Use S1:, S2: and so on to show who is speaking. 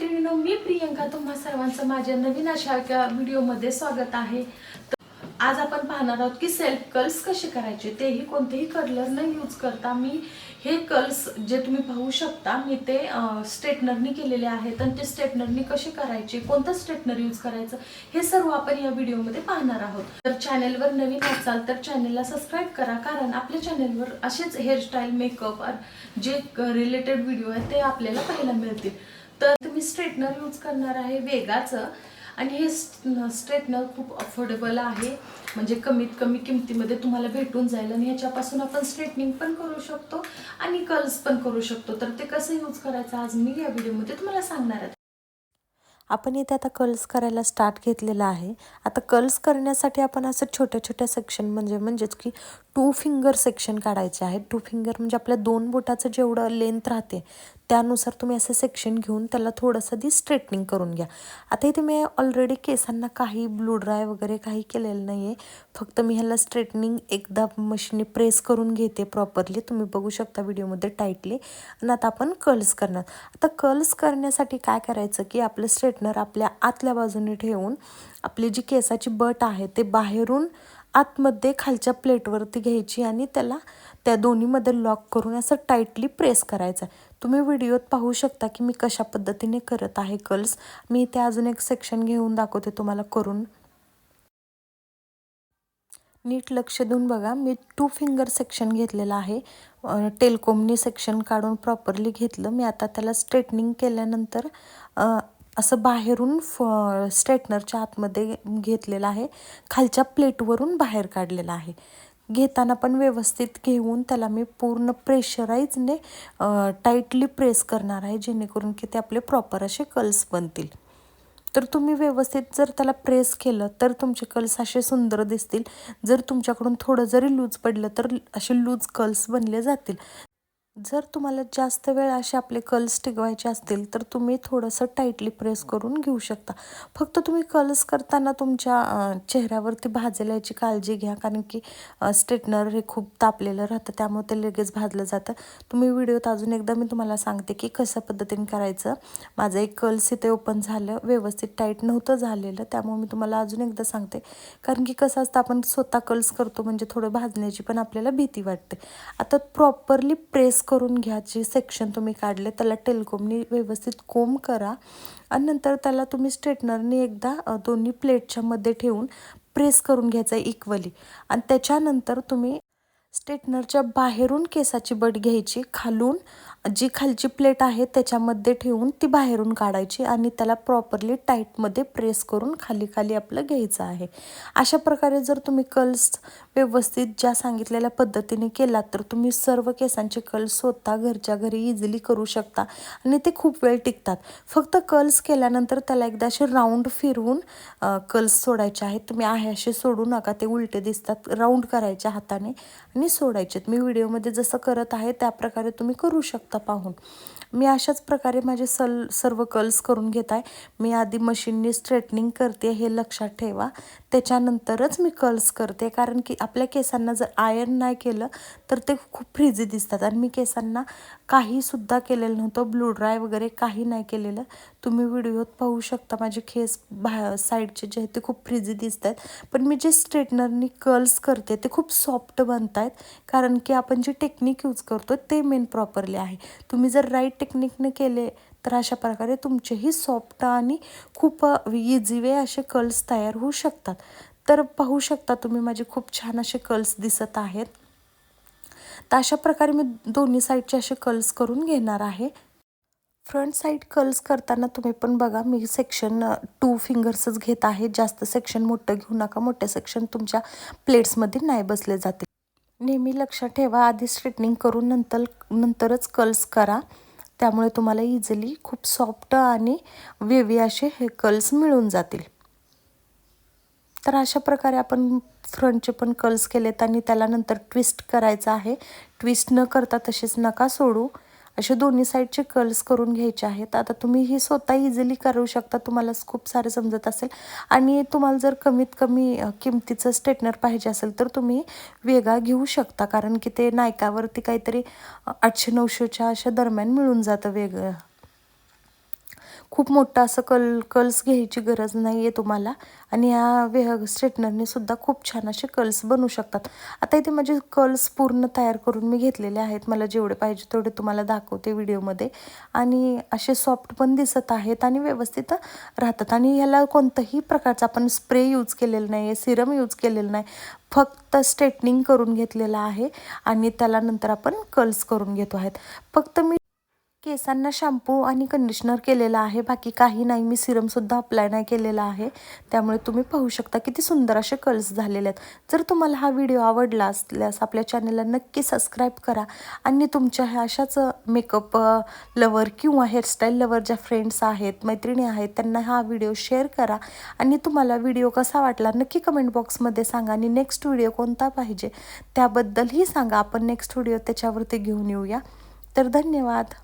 S1: मैत्रिणींनो, मी प्रियंका तुम्हा सर्वांचं माझ्या नवीन अशा एका व्हिडिओमध्ये स्वागत आहे। आज आपण पाहणार आहोत की सेल्फ कर्ल्स कसे करायचे, तेही कोणतेही कलर न यूज करता। मी हे कर्ल्स जे तुम्ही पाहू शकता मी ते स्ट्रेटनरनी केलेले आहेत आणि ते स्ट्रेटनरनी कसे करायचे, कोणतं स्ट्रेटनर यूज करायचं हे सर्व आपण या व्हिडिओमध्ये पाहणार आहोत। तर चॅनलवर नवीन असाल तर चॅनलला सबस्क्राइब करा, कारण आपल्या चॅनलवर असेच हेअरस्टाईल मेकअप जे रिलेटेड व्हिडिओ आहेत ते आपल्याला पाहायला मिळतील। तर तुम्ही स्ट्रेटनर यूज करणार आहे वेगाचं, आणि हे स्ट्रेटनर खूप अफोर्डेबल आहे, म्हणजे कमीत कमी किमतीमध्ये तुम्हाला भेटून जाईल आणि ह्याच्यापासून आपण स्ट्रेटनिंग पण करू शकतो आणि कर्ल्स पण करू शकतो। तर ते कसं यूज करायचं आज मी या व्हिडिओमध्ये तुम्हाला सांगणार आहे।
S2: आपण इथे आता कर्ल्स करायला स्टार्ट घेतलेला आहे। आता कर्ल्स करण्यासाठी आपण असं छोट्या छोट्या सेक्शन म्हणजेच की 2 फिंगर सेक्शन काढायचे आहे। 2 फिंगर म्हणजे आपल्या 2 बोटाचं जेवढं लेंथ राहते त्यानुसार तुम्ही असं सेक्शन घेऊन त्याला थोडंसं दी स्ट्रेटनिंग करून घ्या। आता इथे मी ऑलरेडी केसांना काही ब्लू ड्राय वगैरे काही केलेलं नाही आहे, फक्त मी ह्याला स्ट्रेटनिंग एकदा मशीनने प्रेस करून घेते प्रॉपरली, तुम्ही बघू शकता व्हिडिओमध्ये टाईटली। आणि आता आपण कर्ल्स करणार। आता कर्ल्स करण्यासाठी काय करायचं की आपलं स्ट्रेटनर आपल्या आतल्या बाजूने ठेवून आपली जी केसाची बट आहे ते बाहेरून आतमध्ये खालच्या प्लेटवरती घ्यायची आणि त्याला त्या दोन्हीमध्ये लॉक करून असं टाईटली प्रेस करायचं। तुम्ही व्हिडिओत पाहू शकता की मी कशा पद्धतीने करत आहे कर्ल्स। मी इथे अजून एक सेक्शन घेऊन दाखवते तुम्हाला करून, नीट लक्ष देऊन बघा। मी 2 फिंगर सेक्शन घेतलेलं आहे, टेलकोमनी सेक्शन काढून प्रॉपरली घेतलं मी। आता त्याला स्ट्रेटनिंग केल्यानंतर असं बाहेरून स्ट्रेटनरच्या आतमध्ये घेतलेलं आहे, खालच्या प्लेटवरून बाहेर काढलेलं आहे। घेताना पण व्यवस्थित घेऊन त्याला मी पूर्ण प्रेशराईजने टाईटली प्रेस करणार आहे, जेणेकरून की ते आपले प्रॉपर असे कर्ल्स बनतील। तर तुम्ही व्यवस्थित जर त्याला प्रेस केलं तर तुमचे कर्ल्स असे सुंदर दिसतील। जर तुमच्याकडून थोडं जरी लूज पडलं तर असे लूज कर्ल्स बनले जातील। जर तुम्हाला जास्त वेळ असे आपले कर्ल्स टिकवायचे असतील तर तुम्ही थोडंसं टाईटली प्रेस करून घेऊ शकता। फक्त तुम्ही कर्ल्स करताना तुमच्या चेहऱ्यावरती भाजेल याची काळजी घ्या, कारण की स्ट्रेटनर हे खूप तापलेलं राहतं, त्यामुळे ते लगेच भाजलं जातं। तुम्ही व्हिडिओत अजून एकदा मी तुम्हाला सांगते की कशा पद्धतीने करायचं। माझं एक कर्ल्स इथे ओपन झालं, व्यवस्थित टाईट नव्हतं झालेलं, त्यामुळे मी तुम्हाला अजून एकदा सांगते, कारण की कसं असतं आपण स्वतः कर्ल्स करतो म्हणजे थोडं भाजण्याची पण आपल्याला भीती वाटते। आता प्रॉपरली प्रेस करून घ्या, जे सेक्शन तुम्ही काढले त्याला टेलकोमनी व्यवस्थित कोंब करा आणि नंतर त्याला तुम्ही स्ट्रेटनरने एकदा दोन्ही प्लेटच्या मध्ये ठेवून प्रेस करून घ्यायचं इक्वली। आणि त्याच्यानंतर तुम्ही स्ट्रेटनरच्या बाहेरून केसाची बट घ्यायची, खालून जी खालची प्लेट आहे त्याच्यामध्ये ठेवून ती बाहेरून काढायची आणि त्याला प्रॉपरली टाईटमध्ये प्रेस करून खाली खाली आपलं घ्यायचं आहे। अशा प्रकारे जर तुम्ही कर्ल्स व्यवस्थित ज्या सांगितलेल्या पद्धतीने केलात तर तुम्ही सर्व केसांचे कर्ल्स स्वतः घरच्या घरी इझिली करू शकता आणि ते खूप वेळ टिकतात। फक्त कर्ल्स केल्यानंतर त्याला एकदा असे राऊंड फिरवून कर्ल्स सोडायचे आहेत। तुम्ही आहे असे सोडू नका, ते उलटे दिसतात। राऊंड करायच्या हाताने आणि सोडायचेत। मी व्हिडिओमध्ये जसं करत आहे त्या प्रकारे तुम्ही करू शकता पाहून। मी अशाच प्रकारे माझे सर्व कर्ल्स करून घेत आहे। मी आधी मशीनने स्ट्रेटनिंग करते हे लक्षात ठेवा, त्याच्यानंतरच मी कर्ल्स करते, कारण की आपल्या केसांना जर आयर्न नाही केलं तर ते खूप फ्रिझी दिसतात। आणि मी केसांना काहीसुद्धा केलेलं नव्हतं, ब्लू ड्राय वगैरे काही नाही केलेलं। तुम्ही व्हिडिओत पाहू शकता माझे केस साईडचे जे आहेत ते खूप फ्रिझी दिसत आहेत, पण मी जे स्ट्रेटनरनी कर्ल्स करते ते खूप सॉफ्ट बनत आहेत, कारण की आपण जे टेक्निक यूज करतो ते मेन प्रॉपरली आहे। तुम्ही जर राईट टेक्निकने केले तर अशा प्रकारे तुमचेही सॉफ्ट आणि खूप इझी वे असे कर्ल्स तयार होऊ शकतात। तर पाहू शकता तुम्ही माझे खूप छान असे कर्ल्स दिसत आहेत। तर अशा प्रकारे मी दोन्ही साईडचे असे कर्ल्स करून घेणार आहे। फ्रंट साईड कर्ल्स करताना तुम्ही पण बघा, मी सेक्शन 2 फिंगर्सच घेत आहे, जास्त सेक्शन मोठं घेऊ नका, मोठे सेक्शन तुमच्या प्लेट्समध्ये नाही बसले जाते। नेहमी लक्षात ठेवा, आधी स्ट्रेटनिंग करून नंतरच कर्ल्स करा, त्यामुळे तुम्हाला इझिली खूप सॉफ्ट आणि वेवी असे हे कर्ल्स मिळून जातील। तर अशा प्रकारे आपण फ्रंटचे पण कर्ल्स केलेत आणि त्याला नंतर ट्विस्ट करायचं आहे। ट्विस्ट न करता तसेच नका सोडू, असे दोन्ही साईडचे कर्ल्स करून घ्यायचे आहेत। आता तुम्ही ही स्वतः इझिली करू शकता, तुम्हाला खूप सारे समजत असेल। आणि तुम्हाला जर कमीत कमी किमतीचं स्ट्रेटनर पाहिजे असेल तर तुम्ही वेगळा घेऊ शकता, कारण की ते नायकावरती काहीतरी 800-900च्या अशा दरम्यान मिळून जातं वेगळं। खूप मोठं असं कर्ल्स घ्यायची गरज नाही आहे तुम्हाला. आणि या स्ट्रेटनरने सुद्धा खूप छान असे कर्ल्स बनू शकतात. आता इथे माझे कर्ल्स पूर्ण तयार करून मी घेतलेले आहेत. मला जेवढे पाहिजे तेवढे तुम्हाला दाखवते व्हिडिओमध्ये. आणि असे सॉफ्ट पण दिसत आहेत आणि व्यवस्थित राहतात. आणि ह्याला कोणतंही प्रकारचा आपण स्प्रे यूज केलेला नाही आहे, सिरम यूज केलेलं नाही, फक्त स्ट्रेटनिंग करून घेतलेलं आहे. आणि त्याला नंतर आपण कर्ल्स करून घेतो आहेत. फक्त मी केसांना शॅम्पू आणि कंडिशनर केलेला आहे, बाकी काही नाही. मी सिरमसुद्धा अप्लाय नाही केलेला आहे. त्यामुळे तुम्ही पाहू शकता किती सुंदर असे कर्ल्स झालेले आहेत. जर तुम्हाला हा व्हिडिओ आवडला असल्यास आपल्या चॅनलला नक्की सबस्क्राईब करा. आणि तुमच्या ह्या अशाच मेकअप लवर किंवा हेअरस्टाईल लवर ज्या फ्रेंड्स आहेत, मैत्रिणी आहेत, त्यांना हा व्हिडिओ शेअर करा. आणि तुम्हाला व्हिडिओ कसा वाटला नक्की कमेंट बॉक्समध्ये सांगा. आणि नेक्स्ट व्हिडिओ कोणता पाहिजे त्याबद्दलही सांगा. आपण नेक्स्ट व्हिडिओ त्याच्यावरती घेऊन येऊया. तर धन्यवाद.